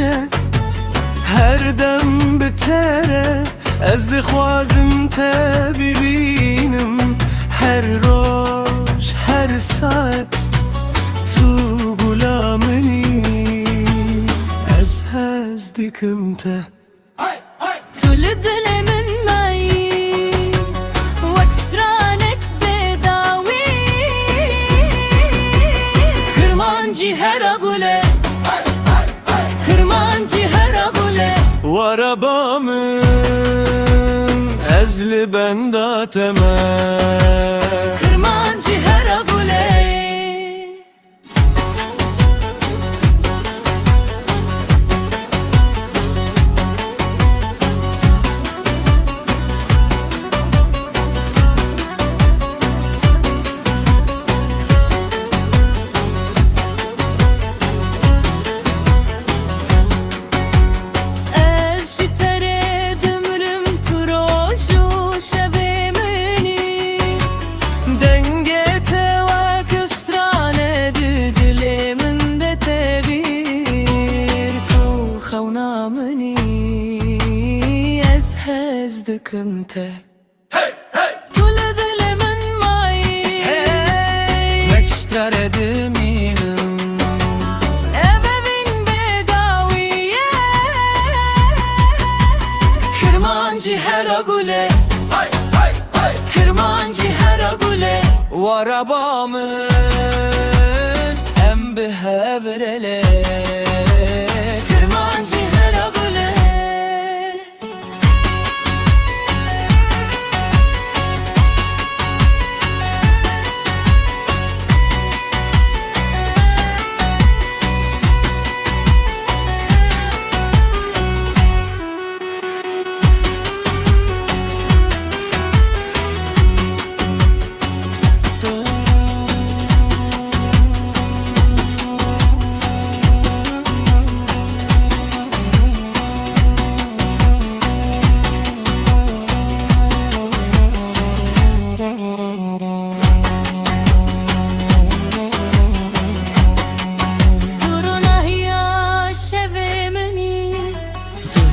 باشه هر دم بتره از دخوازم تا ببینم هر روز هر ساعت تو بولا منی از دکم تا تو لدل من مایی وکسترانک بداوی کرمانجی هر گله کرمانجی هر گله وارabamın ezli bendateme کرمانجی هر گله دکم تا تو لدل من مایی وکشتر دمینم ebevin bedaviye کرمانجی هر گله کرمانجی هر گله وارabamın em behevrele کرمانجی هر گله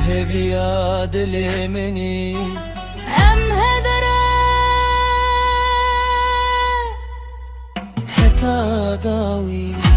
هویا دل منی ام هدره حتا داوی